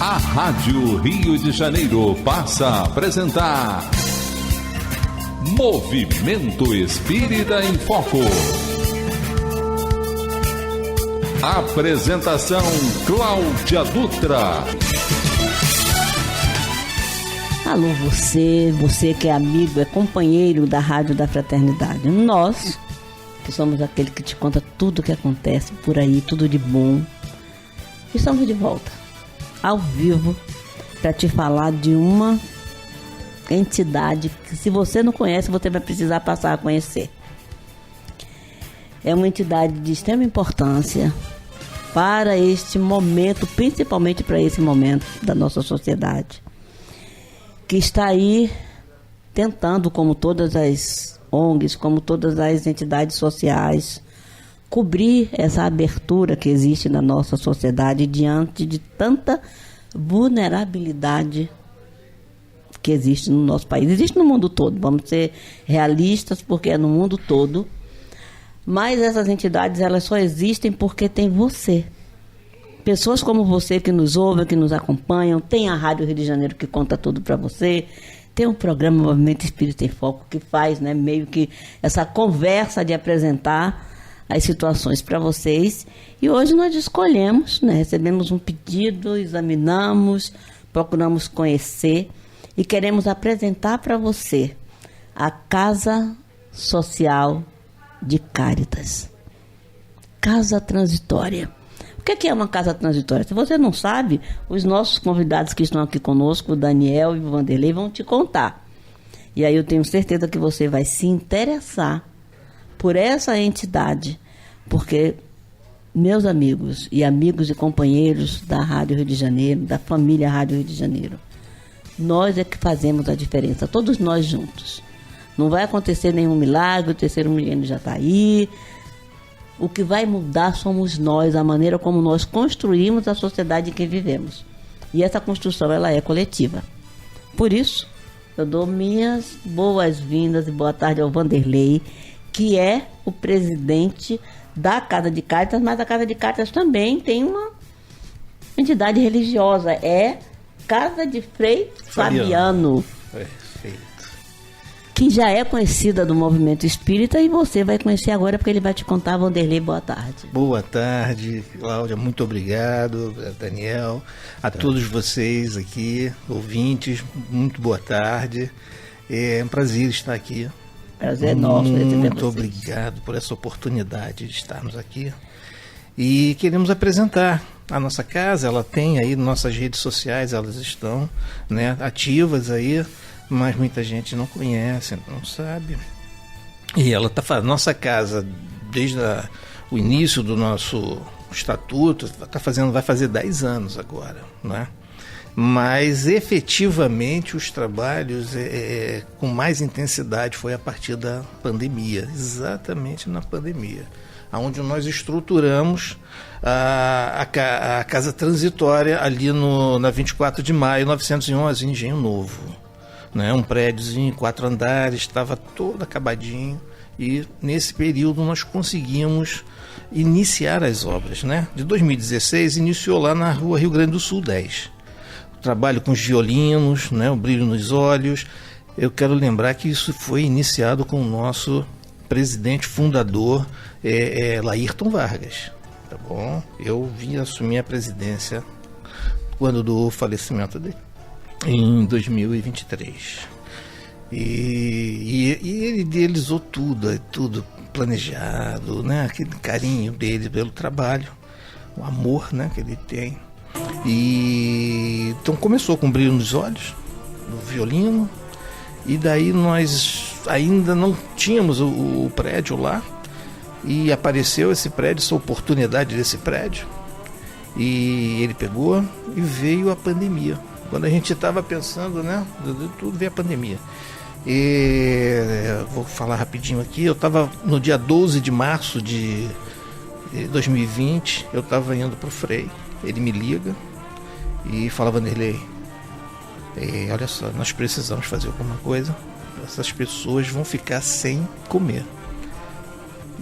A Rádio Rio de Janeiro passa a apresentar Movimento Espírita em Foco. Apresentação Cláudia Dutra. Alô, você que é amigo, é companheiro da Rádio da Fraternidade. Nós, que somos aquele que te conta tudo o que acontece por aí, tudo de bom, estamos de volta, ao vivo, para te falar de uma entidade que, se você não conhece, você vai precisar passar a conhecer. É uma entidade de extrema importância para este momento, principalmente para esse momento da nossa sociedade, que está aí tentando, como todas as ONGs, como todas as entidades sociais, cobrir essa abertura que existe na nossa sociedade diante de tanta vulnerabilidade que existe no nosso país. Existe no mundo todo, vamos ser realistas, porque é no mundo todo. Mas essas entidades, elas só existem porque tem você. Pessoas como você que nos ouvem, que nos acompanham. Tem a Rádio Rio de Janeiro que conta tudo para você. Tem o programa Movimento Espírita em Foco que faz, meio que essa conversa de apresentar as situações para vocês. E hoje nós escolhemos, recebemos um pedido, examinamos, procuramos conhecer e queremos apresentar para você a Casa Social de Cáritas. Casa Transitória. O que é uma casa transitória? Se você não sabe, os nossos convidados que estão aqui conosco, o Daniel e o Vanderlei, vão te contar. E aí eu tenho certeza que você vai se interessar por essa entidade, porque, meus amigos e companheiros da Rádio Rio de Janeiro, da família Rádio Rio de Janeiro, nós é que fazemos a diferença, todos nós juntos. Não vai acontecer nenhum milagre, o terceiro milênio já está aí. O que vai mudar somos nós, a maneira como nós construímos a sociedade em que vivemos. E essa construção, ela é coletiva. Por isso, eu dou minhas boas-vindas e boa tarde ao Vanderlei, que é o presidente da Casa de Cáritas, mas a Casa de Cáritas também tem uma entidade religiosa, é Casa de Frei Fabiano. Que já é conhecida do movimento espírita, e você vai conhecer agora porque ele vai te contar. Vanderlei, boa tarde. Boa tarde, Cláudia, muito obrigado, Daniel, a todos vocês aqui, ouvintes, muito boa tarde. É um prazer estar aqui. Prazer é nosso receber vocês. Muito obrigado por essa oportunidade de estarmos aqui. E queremos apresentar a nossa casa. Ela tem aí nossas redes sociais, elas estão ativas aí, mas muita gente não conhece, não sabe. E ela nossa casa, desde o início do nosso estatuto, vai fazer 10 anos agora, né? Mas efetivamente os trabalhos com mais intensidade foi a partir da pandemia, exatamente na pandemia, onde nós estruturamos a casa transitória ali na 24 de maio, 911, em Engenho Novo. Um prédiozinho, 4 andares, estava todo acabadinho, e nesse período nós conseguimos iniciar as obras. De 2016 iniciou lá na rua Rio Grande do Sul 10, o trabalho com os violinos, o brilho nos olhos. Eu quero lembrar que isso foi iniciado com o nosso presidente fundador, Laírton Vargas, tá bom? Eu vim assumir a presidência quando do falecimento dele, em 2023. E ele idealizou tudo planejado, aquele carinho dele pelo trabalho, o amor que ele tem. E então começou com brilho nos olhos, no violino, e daí nós ainda não tínhamos o prédio lá, e apareceu esse prédio, essa oportunidade desse prédio, e ele pegou e veio a pandemia. Quando a gente estava pensando, tudo veio a pandemia. E vou falar rapidinho aqui. Eu estava no dia 12 de março de 2020, eu estava indo para o Frei. Ele me liga e fala: Vanderlei, olha só, nós precisamos fazer alguma coisa. Essas pessoas vão ficar sem comer.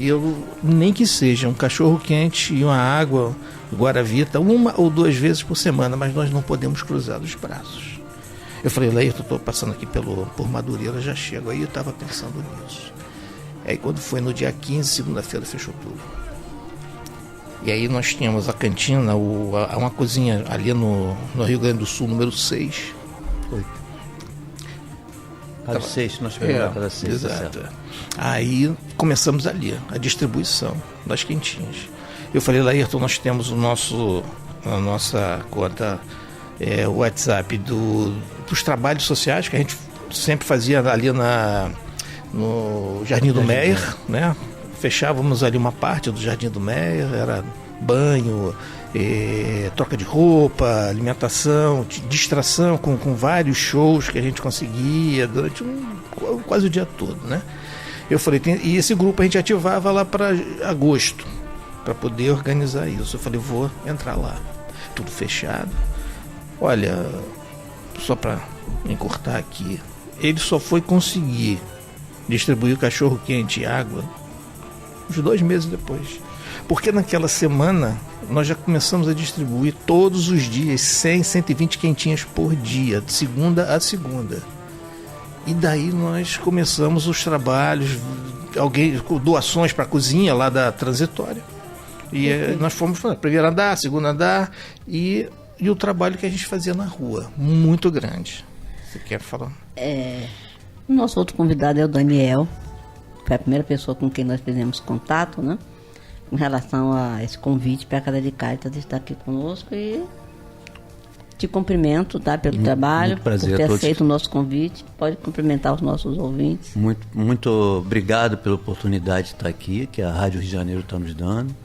eu, nem que seja um cachorro quente e uma água Guaravita, 1 ou 2 vezes por semana, mas nós não podemos cruzar os braços. Eu falei, Laírton, estou passando aqui por Madureira, já chego. Aí eu estava pensando nisso. Aí quando foi no dia 15, segunda-feira, fechou tudo. E aí nós tínhamos a cantina, uma cozinha ali no Rio Grande do Sul, número 6. Foi. Cada 6, nós pegamos cada 6. Exato. Aí começamos ali, a distribuição das quentinhas. Eu falei, Laírton, nós temos a nossa conta WhatsApp dos trabalhos sociais que a gente sempre fazia ali no Jardim do Meier, né? Fechávamos ali uma parte do Jardim do Meier, era banho, troca de roupa, alimentação, distração com vários shows que a gente conseguia durante quase o dia todo, né? Eu falei, e esse grupo a gente ativava lá para agosto, para poder organizar isso. Eu falei, vou entrar lá, tudo fechado. Olha, só para encurtar aqui, ele só foi conseguir distribuir o cachorro quente e água uns 2 meses depois. Porque naquela semana nós já começamos a distribuir todos os dias 100, 120 quentinhas por dia, de segunda a segunda. E daí nós começamos os trabalhos, doações para a cozinha lá da Transitória. E nós fomos para primeiro andar, segundo andar e o trabalho que a gente fazia na rua, muito grande. Você quer falar? O nosso outro convidado é o Daniel. Foi a primeira pessoa com quem nós fizemos contato, né? Em relação a esse convite para a Casa de Caritas estar aqui conosco, e te cumprimento, tá, pelo trabalho, por ter aceito o nosso convite. Pode cumprimentar os nossos ouvintes. Muito obrigado pela oportunidade de estar aqui, que a Rádio Rio de Janeiro está nos dando.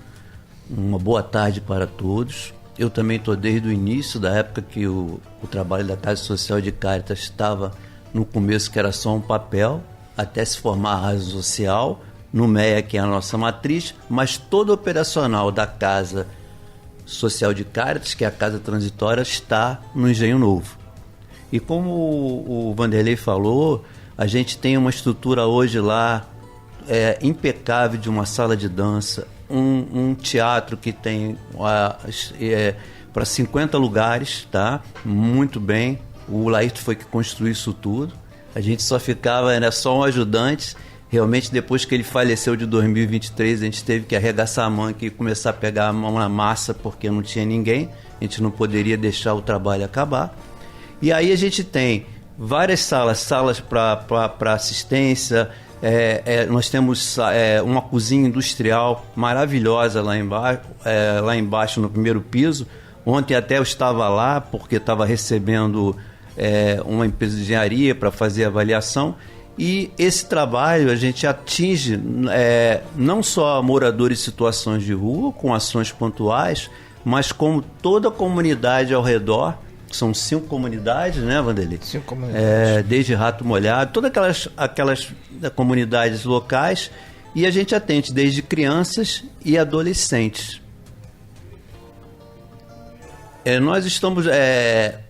Uma boa tarde para todos. Eu também estou desde o início, da época que o trabalho da Casa Social de Caritas estava no começo, que era só um papel, até se formar a Rádio Social, no MEA, que é a nossa matriz, mas todo o operacional da Casa Social de Caritas, que é a Casa Transitória, está no Engenho Novo. E como o Vanderlei falou, a gente tem uma estrutura hoje lá impecável, de uma sala de dança, um teatro que tem para 50 lugares, tá? Muito bem. O Laírton foi que construiu isso tudo. A gente só ficava, era só um ajudante. Realmente, depois que ele faleceu de 2023, a gente teve que arregaçar a mão e começar a pegar a mão na massa, porque não tinha ninguém. A gente não poderia deixar o trabalho acabar. E aí a gente tem várias salas para assistência. Nós temos uma cozinha industrial maravilhosa lá embaixo no primeiro piso. Ontem até eu estava lá porque estava recebendo uma empresa de engenharia para fazer avaliação. E esse trabalho a gente atinge não só moradores em situações de rua, com ações pontuais, mas como toda a comunidade ao redor. São 5 comunidades, né, Vanderlei? 5 comunidades. Desde Rato Molhado, todas aquelas comunidades locais, e a gente atende desde crianças e adolescentes. Nós estamos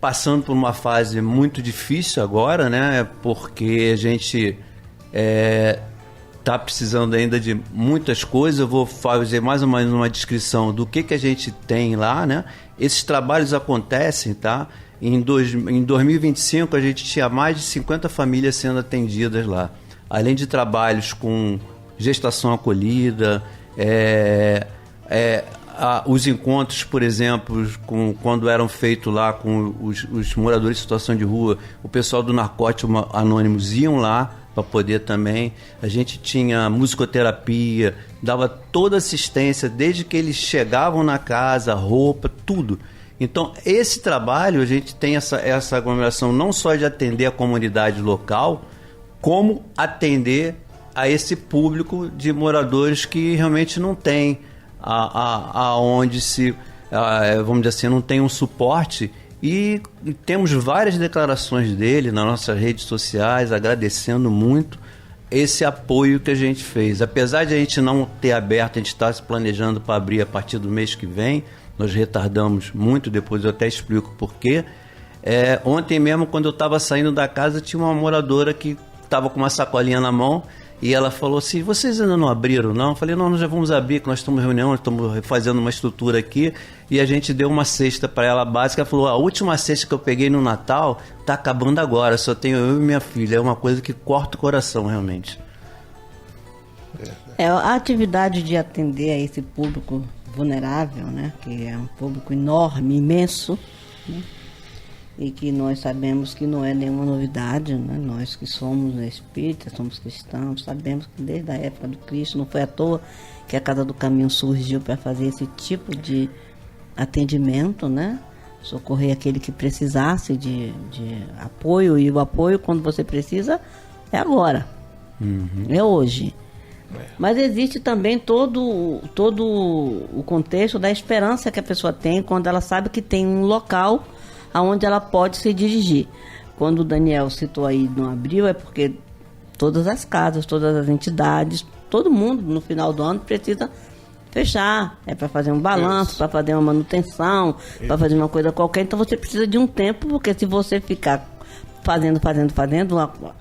passando por uma fase muito difícil agora, né? Porque a gente está precisando ainda de muitas coisas. Eu vou fazer mais ou menos uma descrição do que a gente tem lá, né? Esses trabalhos acontecem, tá? Em 2025 a gente tinha mais de 50 famílias sendo atendidas lá. Além de trabalhos com gestação acolhida, os encontros, por exemplo, quando eram feitos lá com os moradores em situação de rua, o pessoal do Narcóticos Anônimos iam lá para poder também. A gente tinha musicoterapia, dava toda assistência, desde que eles chegavam na casa, roupa, tudo. Então, esse trabalho, a gente tem essa aglomeração não só de atender a comunidade local, como atender a esse público de moradores que realmente não tem aonde vamos dizer assim, não tem um suporte. E temos várias declarações dele nas nossas redes sociais, agradecendo muito esse apoio que a gente fez. Apesar de a gente não ter aberto, a gente está se planejando para abrir a partir do mês que vem. Nós retardamos muito, depois eu até explico por quê. Ontem mesmo, quando eu estava saindo da casa, tinha uma moradora que estava com uma sacolinha na mão E ela falou assim, vocês ainda não abriram, não? Eu falei, não, nós já vamos abrir, que nós estamos em reunião, nós estamos fazendo uma estrutura aqui. E a gente deu uma cesta para ela básica. Ela falou, a última cesta que eu peguei no Natal está acabando agora, só tenho eu e minha filha. É uma coisa que corta o coração, realmente. A atividade de atender a esse público vulnerável, né, que é um público enorme, imenso, né, e que nós sabemos que não é nenhuma novidade, né, nós que somos espíritas, somos cristãos, sabemos que desde a época do Cristo, não foi à toa que a Casa do Caminho surgiu para fazer esse tipo de atendimento, né, socorrer aquele que precisasse de apoio, e o apoio, quando você precisa, é agora, é hoje. Mas existe também todo o contexto da esperança que a pessoa tem quando ela sabe que tem um local aonde ela pode se dirigir. Quando o Daniel citou aí no abril, é porque todas as casas, todas as entidades, todo mundo no final do ano precisa fechar. É para fazer um balanço, para fazer uma manutenção, para fazer uma coisa qualquer. Então você precisa de um tempo, porque se você ficar fazendo,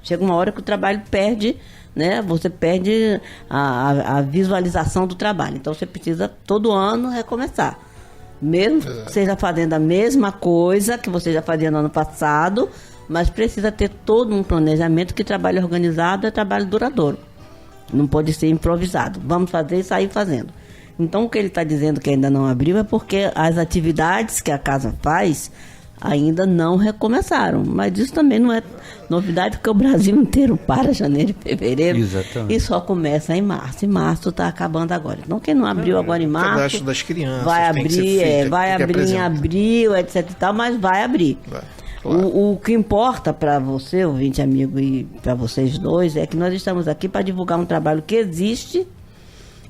chega uma hora que o trabalho perde, né? Você perde a visualização do trabalho. Então você precisa todo ano recomeçar. Mesmo que seja fazendo a mesma coisa que você já fazia no ano passado, mas precisa ter todo um planejamento, que trabalho organizado é trabalho duradouro. Não pode ser improvisado. Vamos fazer e sair fazendo. Então o que ele está dizendo que ainda não abriu é porque as atividades que a casa faz ainda não recomeçaram, mas isso também não é novidade, porque o Brasil inteiro para janeiro e fevereiro. Exatamente. E só começa em março. E março está acabando agora. Então quem não abriu agora em março, das crianças, vai abrir, vai abrir em abril, etc e tal, mas vai abrir. Claro. O que importa para você, ouvinte amigo, e para vocês dois, é que nós estamos aqui para divulgar um trabalho que existe,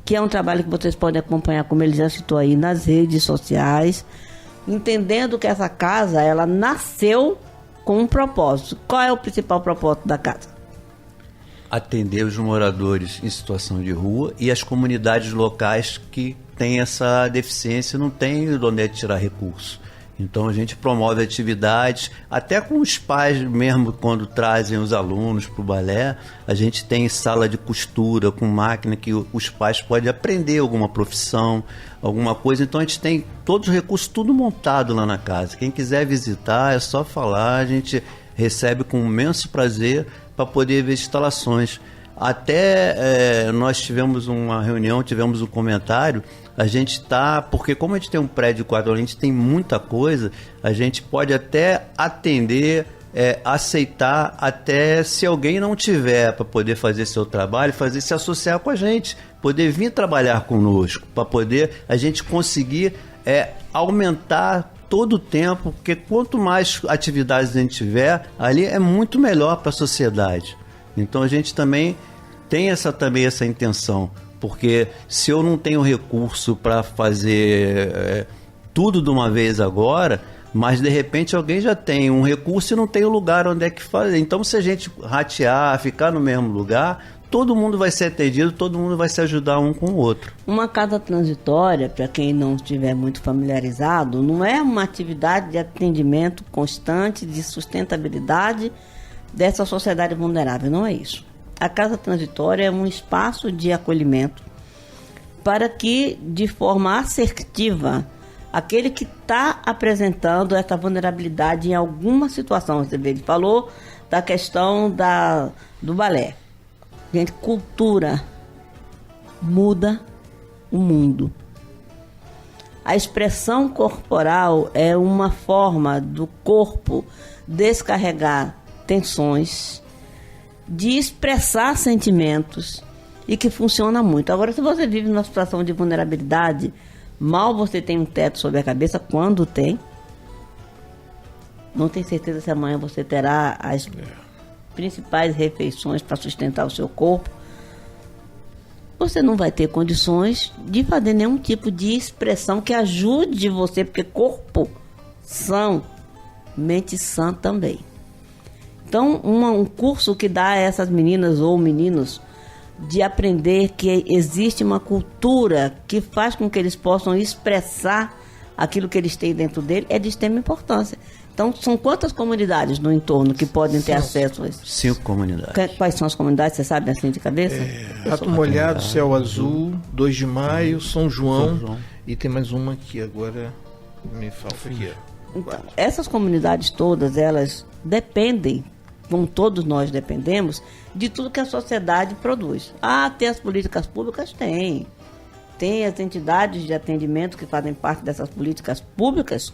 que é um trabalho que vocês podem acompanhar, como ele já citou aí, nas redes sociais, entendendo que essa casa, ela nasceu com um propósito. Qual é o principal propósito da casa? Atender os moradores em situação de rua e as comunidades locais que têm essa deficiência, não tem de onde tirar recursos. Então a gente promove atividades, até com os pais mesmo, quando trazem os alunos para o balé, a gente tem sala de costura com máquina que os pais podem aprender alguma profissão, alguma coisa. Então a gente tem todos os recursos, tudo montado lá na casa. Quem quiser visitar é só falar, a gente recebe com imenso prazer para poder ver instalações. Até nós tivemos uma reunião, tivemos um comentário. A gente está, porque como a gente tem um prédio 4, a gente tem muita coisa, a gente pode até atender, aceitar, até se alguém não tiver para poder fazer seu trabalho, se associar com a gente, poder vir trabalhar conosco, para poder a gente conseguir aumentar todo o tempo, porque quanto mais atividades a gente tiver, ali é muito melhor para a sociedade. Então a gente também tem essa intenção. Porque se eu não tenho recurso para fazer tudo de uma vez agora, mas de repente alguém já tem um recurso e não tem o lugar onde é que fazer. Então se a gente ratear, ficar no mesmo lugar, todo mundo vai ser atendido, todo mundo vai se ajudar um com o outro. Uma casa transitória, para quem não estiver muito familiarizado, não é uma atividade de atendimento constante, de sustentabilidade dessa sociedade vulnerável, não é isso. A casa transitória é um espaço de acolhimento para que, de forma assertiva, aquele que está apresentando essa vulnerabilidade em alguma situação, você vê, ele falou da questão do balé. Gente, cultura muda o mundo. A expressão corporal é uma forma do corpo descarregar tensões, de expressar sentimentos, e que funciona muito. Agora, se você vive numa situação de vulnerabilidade, mal você tem um teto sobre a cabeça, quando tem, não tem certeza se amanhã você terá as principais refeições para sustentar o seu corpo, você não vai ter condições de fazer nenhum tipo de expressão que ajude você, porque corpo são, mente sã também. Então, um curso que dá a essas meninas ou meninos de aprender que existe uma cultura que faz com que eles possam expressar aquilo que eles têm dentro dele é de extrema importância. Então, são quantas comunidades no entorno que podem ter acesso a isso? 5 comunidades. Quais são as comunidades, você sabe assim de cabeça? Rato Molhado, Céu Azul, 2 de Maio, São João, e tem mais uma que agora me falta aqui. Então, essas comunidades todas, elas dependem, como todos nós dependemos, de tudo que a sociedade produz. Tem as políticas públicas? Tem. Tem as entidades de atendimento que fazem parte dessas políticas públicas?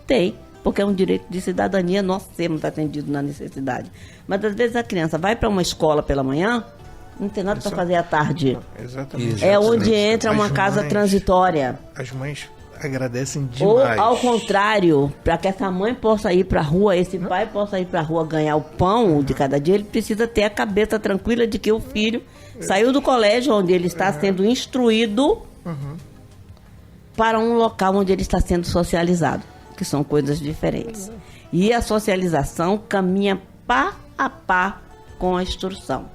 Tem. Porque é um direito de cidadania nós sermos atendidos na necessidade. Mas às vezes a criança vai para uma escola pela manhã, não tem nada para fazer à tarde. Exatamente. É onde entra uma casa transitória. As mães agradecem demais. Ou ao contrário, para que essa mãe possa ir para a rua, esse pai possa ir para a rua ganhar o pão de cada dia, ele precisa ter a cabeça tranquila de que o filho saiu do colégio onde ele está sendo instruído para um local onde ele está sendo socializado, que são coisas diferentes. E a socialização caminha pá a pá com a instrução.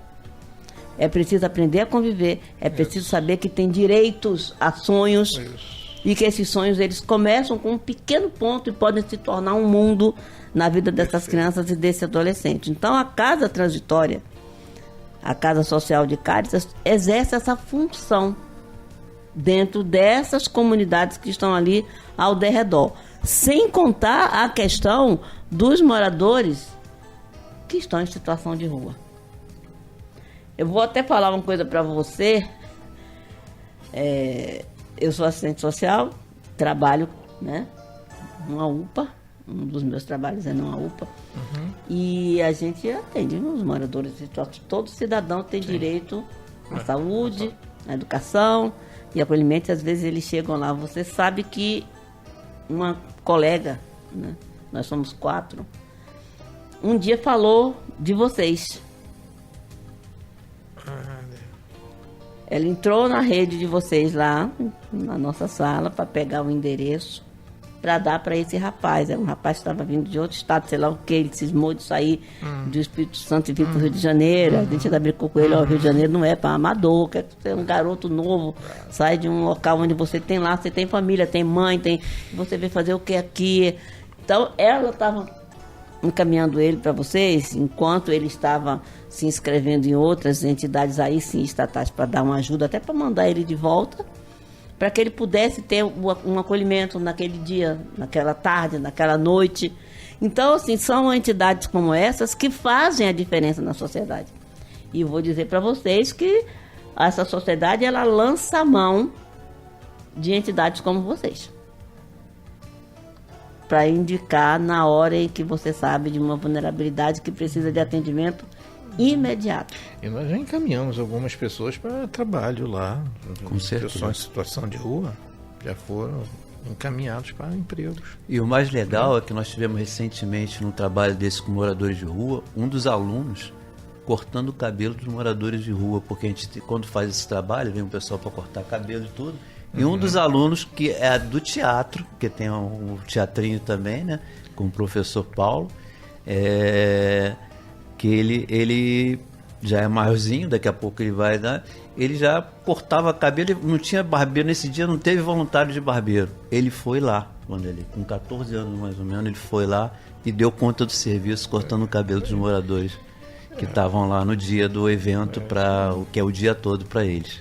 É preciso aprender a conviver, é preciso saber que tem direitos a sonhos e que esses sonhos eles começam com um pequeno ponto e podem se tornar um mundo na vida dessas crianças e desse adolescente. Então a casa transitória, a Casa Social de Cáritas, exerce essa função dentro dessas comunidades que estão ali ao derredor. Sem contar a questão dos moradores que estão em situação de rua. Eu vou até falar uma coisa para você. Eu sou assistente social, trabalho, né, numa UPA. Um dos meus trabalhos é numa UPA. E a gente atende os moradores de situação. Todo cidadão tem direito à saúde, à educação e acolhimento. Às vezes eles chegam lá. Você sabe que uma colega, né, nós somos 4, um dia falou de vocês. Ela entrou na rede de vocês lá, na nossa sala, para pegar o endereço, para dar para esse rapaz. Era um rapaz que estava vindo de outro estado, sei lá o que, ele cismou de sair do Espírito Santo e vir para o Rio de Janeiro. A gente ainda brincou com ele, o Rio de Janeiro não é para amador, quer ser um garoto novo, sai de um local onde você tem lá, você tem família, tem mãe, você vem fazer o que aqui. Então, ela estava encaminhando ele para vocês, enquanto ele estava se inscrevendo em outras entidades aí sim estatais para dar uma ajuda, até para mandar ele de volta, para que ele pudesse ter um acolhimento naquele dia, naquela tarde, naquela noite. Então, assim, são entidades como essas que fazem a diferença na sociedade. E vou dizer para vocês que essa sociedade, ela lança a mão de entidades como vocês, para indicar na hora em que você sabe de uma vulnerabilidade que precisa de atendimento imediato. E nós já encaminhamos algumas pessoas para trabalho lá. Com certeza. Pessoas em situação de rua já foram encaminhados para empregos. E o mais legal é que nós tivemos recentemente num trabalho desse com moradores de rua, um dos alunos cortando o cabelo dos moradores de rua, porque a gente, quando faz esse trabalho, vem um pessoal para cortar cabelo e tudo. E um dos alunos, que é do teatro, que tem um teatrinho também, né, com o professor Paulo, que ele já é maiorzinho, daqui a pouco ele vai dar, ele já cortava cabelo, ele não tinha barbeiro nesse dia, não teve voluntário de barbeiro. Ele foi lá, quando ele, com 14 anos mais ou menos, ele foi lá e deu conta do serviço, cortando o cabelo dos moradores que estavam lá no dia do evento, o que é o dia todo para eles.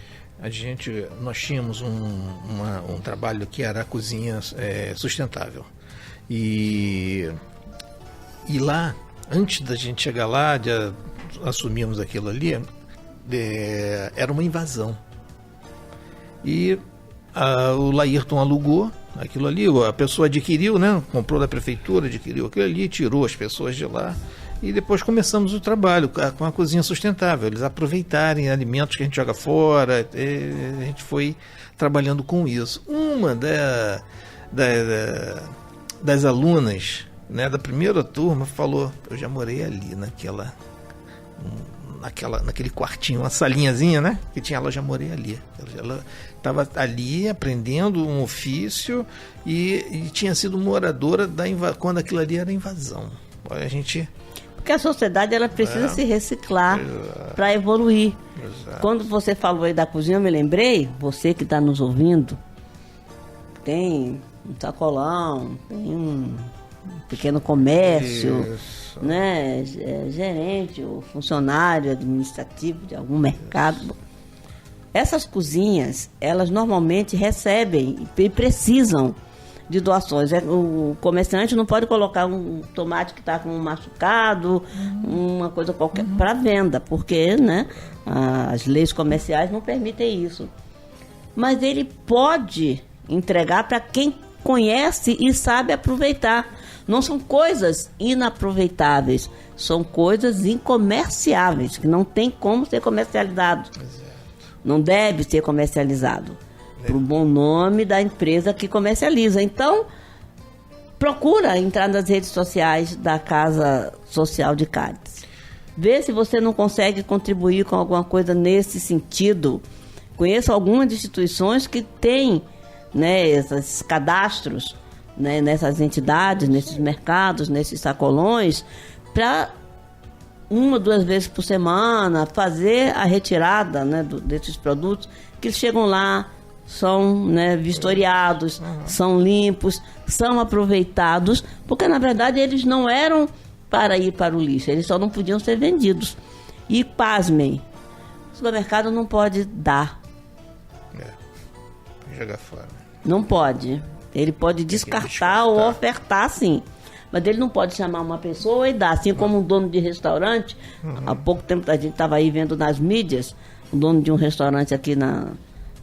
Nós tínhamos um trabalho que era a cozinha sustentável. E lá, antes da gente chegar lá, assumirmos aquilo ali, era uma invasão. E o Laírton alugou aquilo ali, a pessoa adquiriu, né? Comprou da prefeitura, adquiriu aquilo ali, tirou as pessoas de lá. E depois começamos o trabalho com a cozinha sustentável, eles aproveitarem alimentos que a gente joga fora, a gente foi trabalhando com isso. Uma das alunas, né, da primeira turma falou, eu já morei ali naquele quartinho, uma salinhazinha, né, que tinha, ela já morei ali. Ela estava ali aprendendo um ofício e tinha sido moradora quando aquilo ali era invasão. A gente... Porque a sociedade, ela precisa se reciclar para evoluir. Exato. Quando você falou aí da cozinha, eu me lembrei, você que está nos ouvindo, tem sacolão, tem um pequeno comércio, Isso. né? Gerente ou funcionário administrativo de algum mercado. Essas cozinhas, elas normalmente recebem e precisam de doações. O comerciante não pode colocar um tomate que está com um machucado, uma coisa qualquer, para venda, porque, né, as leis comerciais não permitem isso. Mas ele pode entregar para quem conhece e sabe aproveitar. Não são coisas inaproveitáveis, são coisas incomerciáveis, que não tem como ser comercializado. Não deve ser comercializado. Para o bom nome da empresa que comercializa. Então, procura entrar nas redes sociais da Casa Social de Cáritas. Vê se você não consegue contribuir com alguma coisa nesse sentido. Conheço algumas instituições que têm, né, esses cadastros, né, nessas entidades, nesses mercados, nesses sacolões, para 1 ou 2 vezes por semana fazer a retirada, né, desses produtos que chegam lá, são, né, vistoriados, são limpos, são aproveitados, porque na verdade eles não eram para ir para o lixo, eles só não podiam ser vendidos. E pasmem, o supermercado não pode dar. Jogar fora. Não pode. Ele pode descartar ou ofertar, sim. Mas ele não pode chamar uma pessoa e dar. Assim como um dono de restaurante, há pouco tempo a gente estava aí vendo nas mídias, o dono de um restaurante aqui na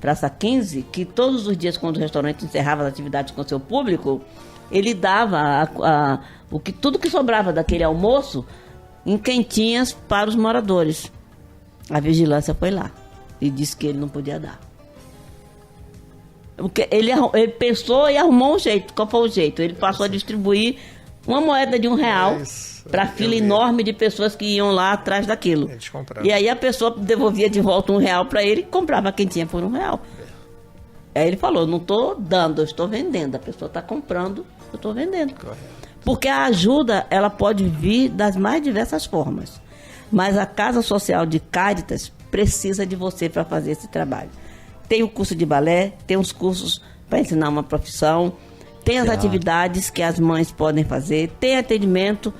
Praça 15, que todos os dias, quando o restaurante encerrava as atividades com seu público, ele dava tudo que sobrava daquele almoço em quentinhas para os moradores. A vigilância foi lá e disse que ele não podia dar. Porque ele pensou e arrumou um jeito. Qual foi o jeito? Ele passou a distribuir uma moeda de R$1 para a fila enorme de pessoas que iam lá atrás daquilo. E aí a pessoa devolvia de volta R$1 para ele e comprava a quentinha por R$1. Aí ele falou, não estou dando, eu estou vendendo. A pessoa está comprando, eu estou vendendo. Correto. Porque a ajuda, ela pode vir das mais diversas formas. Mas a Casa Social de Cáritas precisa de você para fazer esse trabalho. Tem o curso de balé, tem os cursos para ensinar uma profissão, tem as atividades que as mães podem fazer, tem atendimento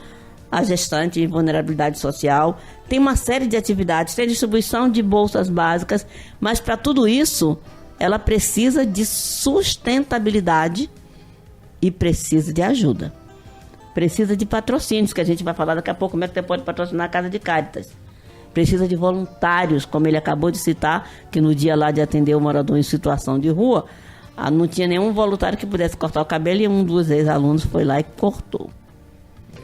à gestante em vulnerabilidade social, tem uma série de atividades, tem distribuição de bolsas básicas, mas para tudo isso, ela precisa de sustentabilidade e precisa de ajuda. Precisa de patrocínios, que a gente vai falar daqui a pouco, como é que você pode patrocinar a Casa de Cáritas. Precisa de voluntários, como ele acabou de citar, que no dia lá de atender o morador em situação de rua, não tinha nenhum voluntário que pudesse cortar o cabelo e um dos ex-alunos foi lá e cortou.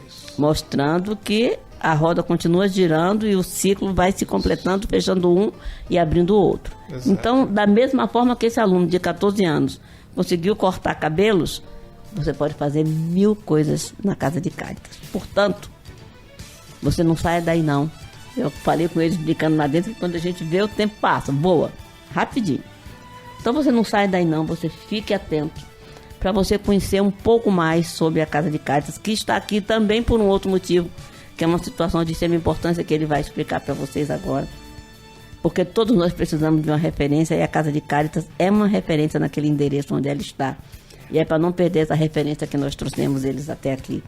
Isso. Mostrando que a roda continua girando e o ciclo vai se completando, fechando um e abrindo o outro. Exato. Então, da mesma forma que esse aluno de 14 anos conseguiu cortar cabelos, você pode fazer 1000 coisas na Casa de Cáritas. Portanto, você não saia daí não. Eu falei com eles brincando lá dentro que quando a gente vê o tempo passa, voa, rapidinho. Então você não sai daí não, você fique atento para você conhecer um pouco mais sobre a Casa de Cáritas, que está aqui também por um outro motivo, que é uma situação de extrema importância que ele vai explicar para vocês agora. Porque todos nós precisamos de uma referência e a Casa de Cáritas é uma referência naquele endereço onde ela está. E é para não perder essa referência que nós trouxemos eles até aqui.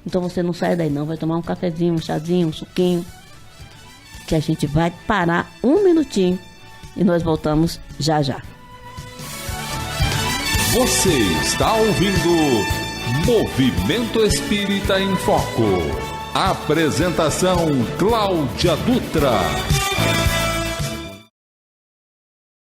Então você não sai daí não, vai tomar um cafezinho, um chazinho, um suquinho, que a gente vai parar um minutinho e nós voltamos já já. Você está ouvindo Movimento Espírita em Foco. Apresentação Cláudia Dutra.